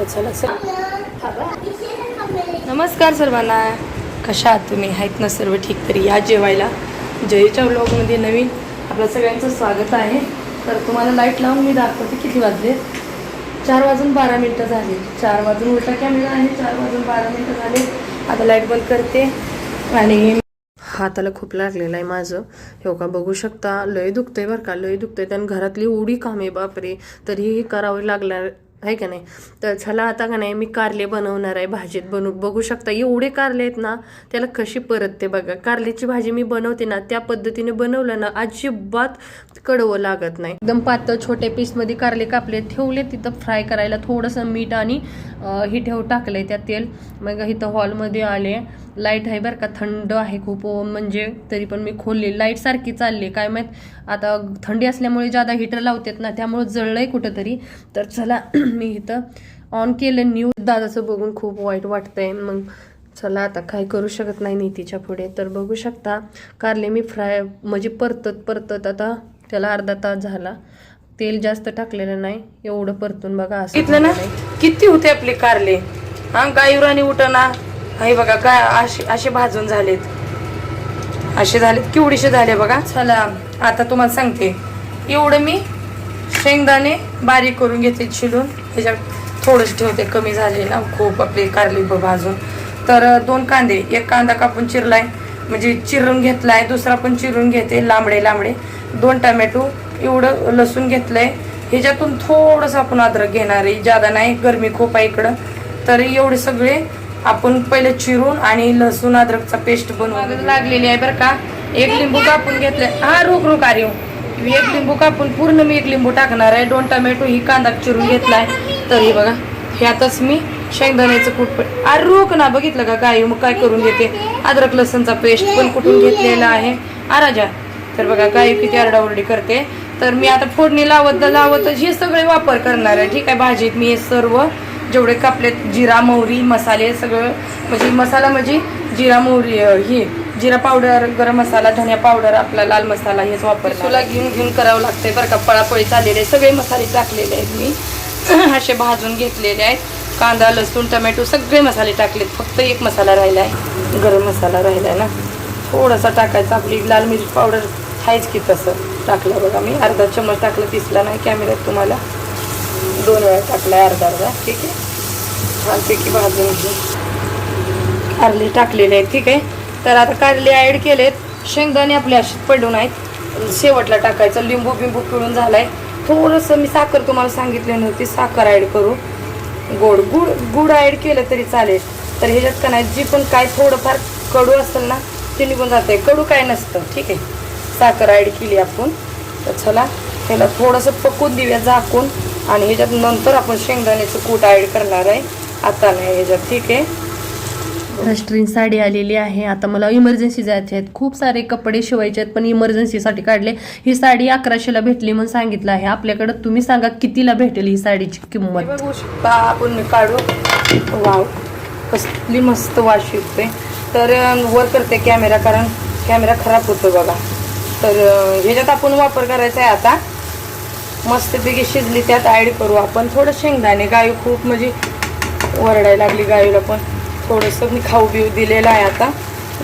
चला सर. नमस्कार सर्वांना, कशा आहात तुम्ही? आहेत ना सर्व ठीक? तरी या जेवायला. जयच्या व्लॉगमध्ये नवीन आपलं सगळ्यांचं स्वागत आहे. तर तुम्हाला लाईट लावून मी दाखवते किती वाजले. 4:12 झाले. 4 वाजून उलटा कॅमेरा आहे. 4:12 झाले. आता लाईट बंद करते. आणि हाताला खूप लागलेलं आहे माझं. हे का बघू शकता, लय दुखतंय बरं का, लय दुखतंय. त्यानं घरातली एवढी कामे बापरे, तरीही करावी लागणार आहे का नाही. तर चला आता का नाही मी कारले बनवणार आहे. भाजीत बघू शकता एवढे कारले आहेत ना, त्याला कशी परतते बघा. कारल्याची भाजी मी बनवते ना त्या पद्धतीने बनवलं ना अजिबात कडवं लागत नाही. एकदम पातळ छोट्या पीसमध्ये कारले कापले, ठेवले तिथं फ्राय करायला. थोडंसं मीठ आणि हे टाकलंय त्यात तेल. मग इथं हॉलमध्ये आले. लाईट आहे बरं का, थंड आहे खूप म्हणजे, तरी पण मी खोलली. लाईट सारखी चालली काय माहीत, आता थंडी असल्यामुळे जादा हीटर लावतात ना त्यामुळे जळलंय कुठंतरी. तर चला मी इथं ऑन केलं. न्यूज दादाचं बघून खूप वाईट वाटतंय. मग चला आता काय करू शकत नाही नीतीच्या पुढे. तर बघू शकता कारले मी फ्राय म्हणजे परतत आता त्याला अर्धा तास झाला. तेल जास्त टाकलेलं नाही, एवढं परतून बघा. असं ना किती होते आपले कारले. हा गायुरानी उठना हे बघा काय असे भाजून झालेत, असे झालेत, केवढीशे झाले बघा. चला आता तुम्हाला सांगते, एवढं मी शेंगदाणे बारीक करून घेते चिरून. ह्याच्यात थोडंच ठेवते, कमी झाले ना खूप आपले कारले भाजून. तर 2 कांदे, एक कांदा कापून चिरलाय म्हणजे चिरून घेतलाय, दुसरा पण चिरून घेते लांबडे 2 टमॅटो, एवढं लसूण घेतलंय. ह्याच्यातून थोडंसं आपण अद्रक घेणार आहे, ज्यादा नाही, गरमी खूप आहे इकडं. तर एवढे सगळे आपण पहिले चिरून आणि लसूण अद्रकचा पेस्ट बनवून लागलेली आहे बरं का. एक लिंबू कापून घेतलाय. हा रोक आर्यो, एक लिंबू कापून पूर्ण मी 1 लिंबू टाकणार आहे. 2 टमॅटो ही कांदा चिरून घेतलाय. तर हे बघा ह्यातच मी शेंगदाण्याचं कूट रोक ना, बघितलं का काय. मग काय करून घेते, अद्रक लसूणचा पेस्ट पण कुठून घेतलेला आहे राजा. तर बघा काय किती आरडाओरडी करते. तर मी आता फोडणी लावत हे सगळे वापर करणार आहे. ठीक आहे, भाजीत मी हे सर्व जेवढे कापलेत, जिरा मोहरी मसाले सगळं, म्हणजे मसाला म्हणजे जिरा मोहरी, हे जिरा पावडर, गरम मसाला, धनिया पावडर, आपला लाल मसाला हेच वापरला. तुला घेऊन करावं लागतंय बरं का. पळापळी चाललेले सगळे मसाले टाकलेले आहेत मी. असे भाजून घेतलेले आहेत. कांदा लसूण टमॅटो सगळे मसाले टाकलेत. फक्त एक मसाला राहिला आहे, गरम मसाला राहिला आहे ना, थोडासा टाकायचा. आपली लाल मिरची पावडर आहेच की, तसं टाकलं बघा मी. अर्धा चमच टाकलं, दिसला नाही कॅमेऱ्यात तुम्हाला. 2 वेळा टाकलाय अर्धा. ठीक आहे, छानपैकी भाजून घेऊ. कारले टाकलेले आहेत. ठीक आहे, तर आता कारले ॲड केलेत. शेंगदाणे आपले असे पडून आहेत, शेवटला टाकायचं. लिंबू बिंबू पिळून झालाय. थोडंसं मी साखर तुम्हाला सांगितली नव्हती, साखर ॲड करू. गुड ॲड केलं तरी चालेल. तर ह्याच्यात का नाही, जी पण काय थोडंफार कडू असेल ना ते निघून जाते. कडू काय नसतं. ठीक आहे, साखर ॲड केली आपण. तर चला त्याला थोडंसं पकून देऊया झाकून. आणि ह्याच्यात नंतर आपण शेंगदाण्याचं कूट ॲड करणार आहे, आता नाही ह्याच्यात. ठीक आहे, राष्ट्रीय साडी आलेली आहे. आता मला इमर्जन्सी जायचे आहेत, खूप सारे कपडे शिवायचे आहेत, पण इमर्जन्सीसाठी काढले. ही साडी 1100ला भेटली म्हणून सांगितलं आहे. आपल्याकडं तुम्ही सांगा कितीला भेटेल ही साडीची किंमत. बघू शकता आपण, मी काढू. वाव, कसली मस्त वास येतोय. तर वर करते कॅमेरा, कारण कॅमेरा खराब होतो बघा. तर ह्याच्यात आपण वापर करायचा आहे आता. मस्तपैकी शिजली, त्यात ॲड करू आपण थोडं शेंगदाणे. गायू खूप म्हणजे ओरडायला लागली गायूला, पण थोडंसं मी खाऊ बिऊ दिलेलं आहे. आता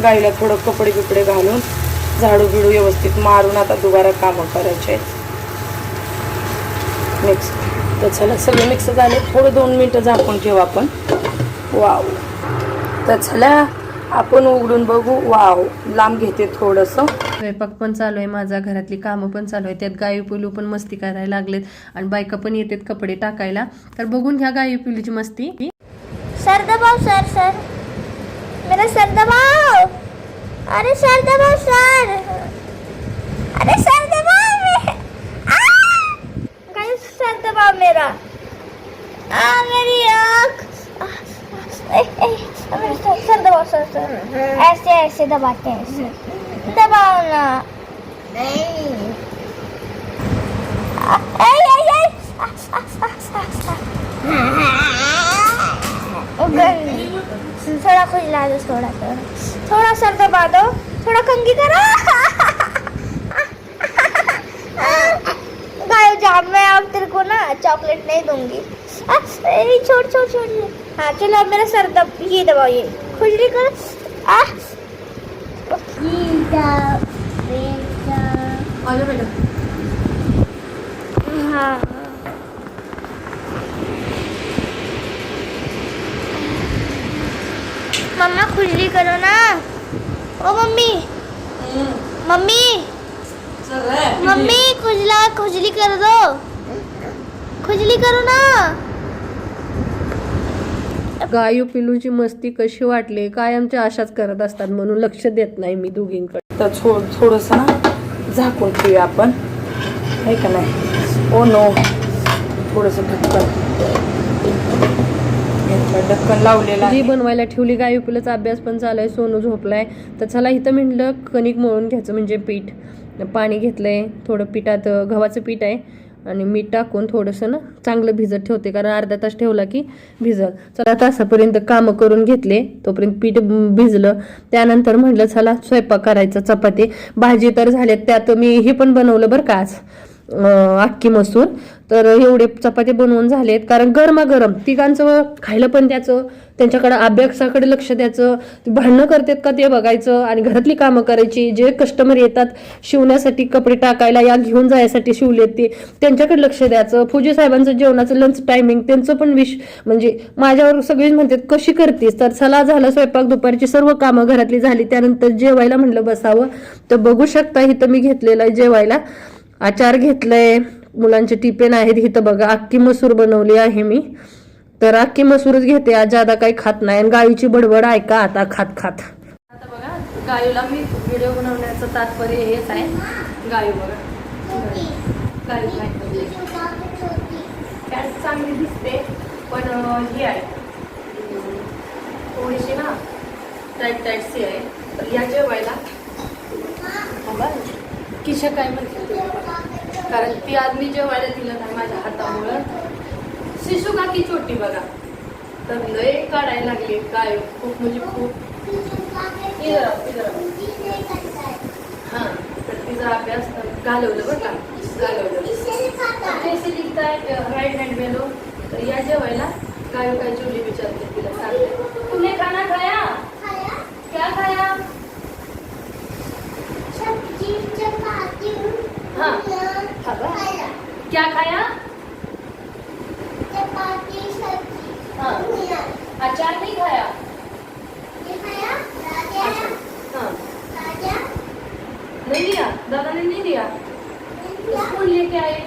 गाईला थोडं कपडे बिपडे घालून झाडू बिडू व्यवस्थित मारून आता दुबारा कामं करायचे आहेत. मिक्स. तर चला सगळं मिक्स झाले. थोडं 2 मिनटं झाकून ठेवू आपण. वाव, तर चला आपण उघडून बघू. वाव, लांब घेते थोडंसं. स्वयंपाक पण चालू आहे माझा, घरातली कामं पण चालू आहे. त्यात गायू पिलू पण मस्ती करायला लागलेत आणि बायका पण येतात कपडे टाकायला. तर बघून घ्या गायू पिलूची मस्ती. सर दबाओ, सर मेरा सर दबाओ. अरे सर दबाओ, सर. अरे सर दबाओ. गाइस सर दबाओ मेरा. मेरी आँख. मेरा सर दबाओ, सर. ऐसे दबाते हैं, सर. दबाओ ना. नहीं. थोड़ा खुजला दो, थोड़ा सर दबा दो, थोड़ा कंघी करो. गाय जाम, मैं अब तेरे को ना चॉकलेट नहीं दूंगी. छोड़ छोड़ छोड़। हाँ चलो अब मेरा सर दब, ये दबाओ, ये खुजली करो। आ आ जाओ बेटा। हाँ मम्मा खुजली करो ना। ओ मम्मी, मम्मी, मम्मी खुजली कर दो, खुजली करो ना। गायू पिलूची मस्ती कशी वाटली, कायमच्या अशाच करत असतात म्हणून लक्ष देत नाही मी दोघींकडे. तर थोडंसं ना झाकून ठेवूया आपण, आहे का नाही. ओ नो, थोडंसं ढक्कन लावलेलं जी बनवायला ठेवली. गायू पिलूचा अभ्यास पण चालू आहे, सोनू झोपलाय. तर चला इथं म्हटलं कणिक मळून घ्यायचं, म्हणजे पीठ. पाणी घेतलंय, थोडं पिठात गव्हाचं पीठ आहे आणि मीठ टाकून थोडंसं ना चांगलं भिजत ठेवते, कारण अर्धा तास ठेवला की भिजल. चला तासापर्यंत कामं करून घेतले, तोपर्यंत पीठ भिजलं. त्यानंतर म्हटलं चला स्वयंपाक करायचा. चपाती भाजी तर झाल्यात, त्यात मी हे पण बनवलं बरं का आज, अख्खी मसूर. तर एवढे चपाती बनवून झालेत, कारण गरमागरम तिघांचं खायला पण त्याचं, त्यांच्याकडे अभ्यासाकडे लक्ष द्यायचं, भांडणं करतात का ते बघायचं, आणि घरातली कामं करायची. जे कस्टमर येतात शिवण्यासाठी, कपडे टाकायला या घेऊन जायसाठी शिवलेत ते, त्यांच्याकडे लक्ष द्यायचं. फौजी साहेबांचं जेवणाचं लंच टायमिंग त्यांचं पण म्हणजे माझ्यावर सगळेच म्हणतात कशी करतेस. तर चला झालं स्वयंपाक, दुपारची सर्व कामं घरातली झाली. त्यानंतर जेवायला म्हणलं बसावं. तर बघू शकता इथं मी घेतलेलं आहे जेवायला. आचार घेतलंय, मुलांचे टिफिन आहेत. इथं बघा अख्खी मसूर बनवली आहे मी. तर अख्खी मसूरच घेते आज, ज्यादा काही खात नाही. आणि गाईची बडबड ऐका आता खात खात. आता बघा गायूला मी व्हिडिओ बनवण्याचं तात्पर्य हेच आहे. गायू बघा, गायू कॅट चांगली दिसते, पण ही आहे थोडीशी ना टाईटसी आहे. तर या जेवायला किशा काय म्हणते, कारण ती आज मी जेवायला दिलं नाही माझ्या हातामुळं. शिशू काकी छोटी बघा, तर लय काढायला लागली काय, खूप म्हणजे खूप. हा, तर तिचा अभ्यास घालवलं बरं का, घालवलं. कैसे लिखता है राइट हैंड में लो. तर या जेवायला गायू काय जेवली विचारते, तिला सांगते तुमने खाना खाया, क्या खाया. हाँ क्या खाया, चपाती सब्जी. हाँ अचार नहीं खाया. हाँ नहीं लिया, दादा ने नहीं लिया. स्पून लेके आए,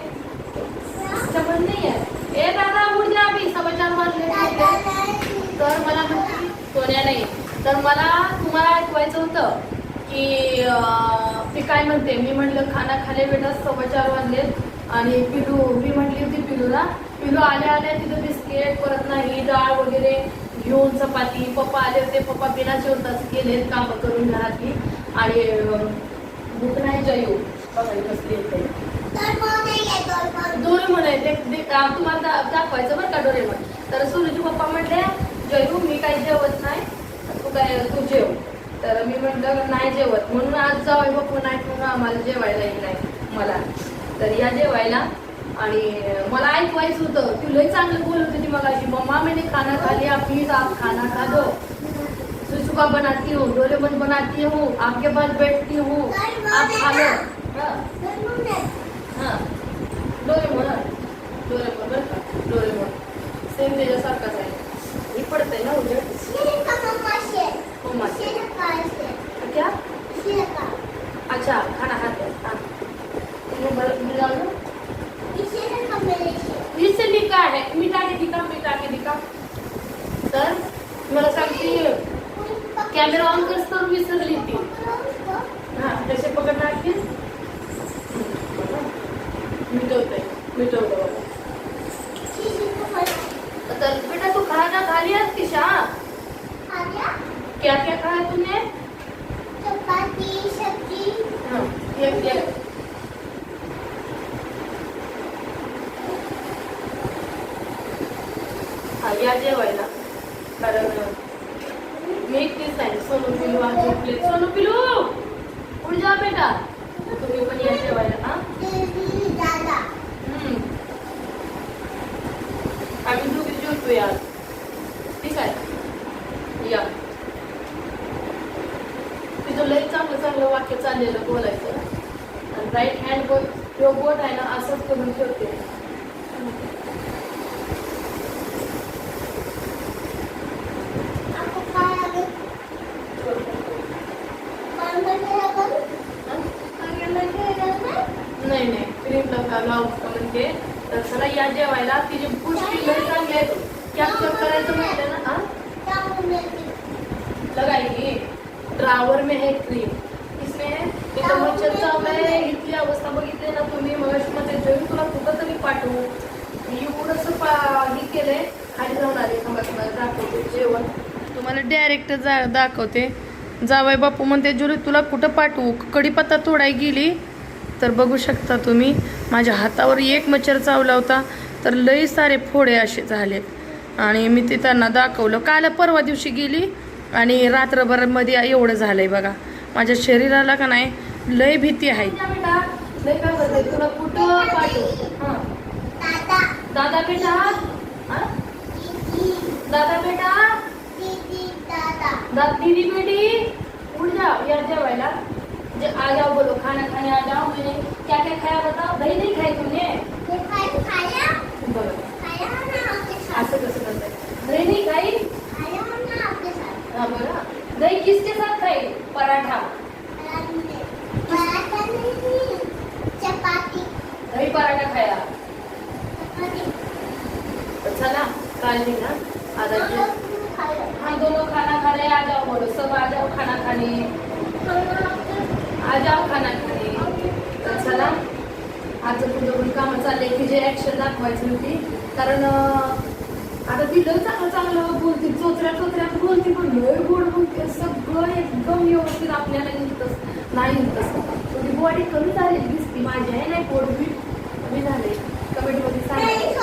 चम्मच नहीं है. ए दादा उठ जा, अभी 4:15 वाजले. तर मला म्हणते सोन्या नाही, तर मला तुम्हाला ऐकवायचं होतं की ती काय म्हणते. मी म्हटलं खाना खाले बेटा, 4:15 वाजले. आणि पिलू, मी म्हटली होती पिलूला, पिलू आल्या आल्या तिथं बिस्किट, परत नाही डाळ वगैरे घेऊन चपाती. पप्पा आले होते, पप्पा बिना जेवताच गेलेत कामं करून घरातली. आणि भूक नाही जाऊ कसली येते डोरेमॉन आहे ते तुम्हाला दाखवायचं बरं का, डोरेमॉन. तर सोनूचे पप्पा म्हटले जयू मी काही जेवत नाही, तू जेव. तर मी म्हटलं नाही जेवत, म्हणून आज जाऊ बापू नाही, म्हणून आम्हाला जेवायला येईल नाही मला. तर या जेवायला. आणि मला ऐकवायचं होतं, ती लई चांगलं बोलत होती मगाशी, मम्मा मैंने खाना खा लिया, प्लीज आप खाना खा दो. सुसु का बनाती हूँ, डोरेमॉन बनाती हूँ, आपके पास बैठती हूँ, आप खा लो. हाँ डोरेमॉन, डोरेमॉन बरं का, डोरेमॉन सेम त्याच्यासारखाच आहे. हे पडतंय ना उलट. क्या अच्छा खाना खाते हैं. हाँ इससे लिखा है, मिटा के दिखा. तर मला सांगते कॅमेरा ऑन करतो विसरली ती. हा कसे पकडणार की मिटवतं बाबा. तर बेटा तू खाना खा लिया किशा, क्या क्या खाया तूने. चपाती सब्जी. हाँ एक या जेवायला, कारण मी एकटीच नाही. सोनू पिलू आज झोपले. सोनू पिलू उठ जा बेटा, तुम्ही पण या जेवायला. हा आम्ही दोघी जेवून शिकतोय आज. ठीक आहे, या. तिथं लय चांगलं चांगलं वाक्य चाललेलं बोलायचं. आणि राईट हँड बोट आहे ना असंच करून ठेवते. नाही नाही क्रीम लावतो म्हणजे. तर चला या जेवायला. तिची गोष्टी लय चांगली आहेत. कॅप्चर करायचं म्हटलं ना लगाएगी ड्रावर में है क्रीम. इसमें इथं मच्छर चावलाय. इथली अवस्था बघितली ना तुम्ही. मग मध्ये जरी तुला कुठं तरी पाठवू. एवढंसं हे केलंय. खाली जाऊन आले. तुम्हाला दाखवते जेवण. तुम्हाला डायरेक्ट दाखवते. जावई बापू म्हणते जुरी तुला कुठं पाठवू. कढीपत्ता तोडाय गेली तर बघू शकता तुम्ही माझ्या हातावर एक मच्छर चावला होता. तर लई सारे फोडे असे झालेत. आणि मी ते त्यांना दाखवलं. काल परवा दिवशी गेली आणि रात्रभरामध्ये एवढं झालंय बघा. माझ्या शरीराला का नाही लय भीती आहे. लय काय करते तुला कुठं पाठवू. दादा बेटा, दादा बेटा, दीदी बेटी उठ जाओ या जेवायला. आ जाओ बोलो खाना खाने आ जाओ. मैंने क्या क्या खाया बताओ. दही नहीं खाई तुमने. बोलो असं कसं करताय. दही नहीं खाई. हाँ बोला. दही किसके साथ खाई. पराठा. चपाती. दही पराठा खाया. तो चला काल ना आधा हम दोनों खाना खा रहे. आ जाओ बोलो सब आ जाओ खाना खाने. आ जाओ खाना खाने. तर चला आजचं पुढे कामं चालले की जे ऍक्शन दाखवायची होती. कारण आता ती लय चांगलं चांगलं बोलते. चोचऱ्यात बोलते पण लय गोड बोलते. सगळं एकदम व्यवस्थित आपल्याला निघतच नाही तसं. थोडी बॉडी कमी झालेली दिसते माझी आहे नाही. पोटबीट कमी झाले. कमेंटमध्ये सांगितलं.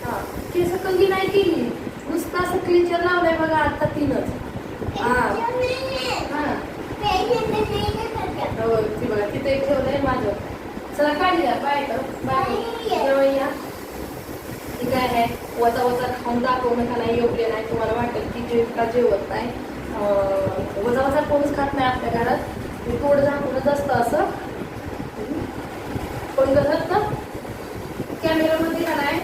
हा केस कंगी नाही केली. नुसतं असं क्लिचर लावलंय बघा आता तिनंच. ती बघा तिथे एक ठेवलंय माझं. चला काढली द्या बाय जेवया. ती काय आहे वजा वजा खाऊन दाखवणं का नाही योग्य नाही. तुम्हाला वाटेल की जेवत नाही. वजा वजा कोणच खात नाही आपल्या घरात. तोड दाखवणं असतं असं. पण घरात ना कॅमेरामध्ये का नाही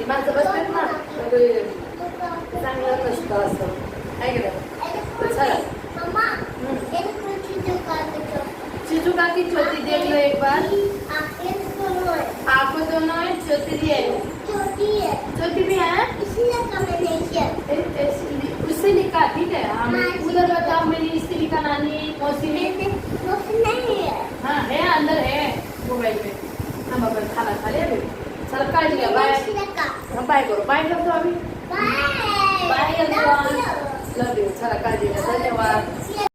माणसं बसतात ना चांगलं नसतं असं काय केलं. चला चिजुका की छोटी देख लो एक बार. आपको दोनों है. छोटी है. छोटी भी है. उससे लिखा ठीक है. हम उधर बताओ मैंने इससे लिखा नानी मौसी ने. हाँ है अंदर है मोबाइल में. हम अपन खाना खा लिया. चल काट लिया. बाय बाय करो. बाय करतो आम्ही. Bye love you. चला काळजी घ्या. धन्यवाद.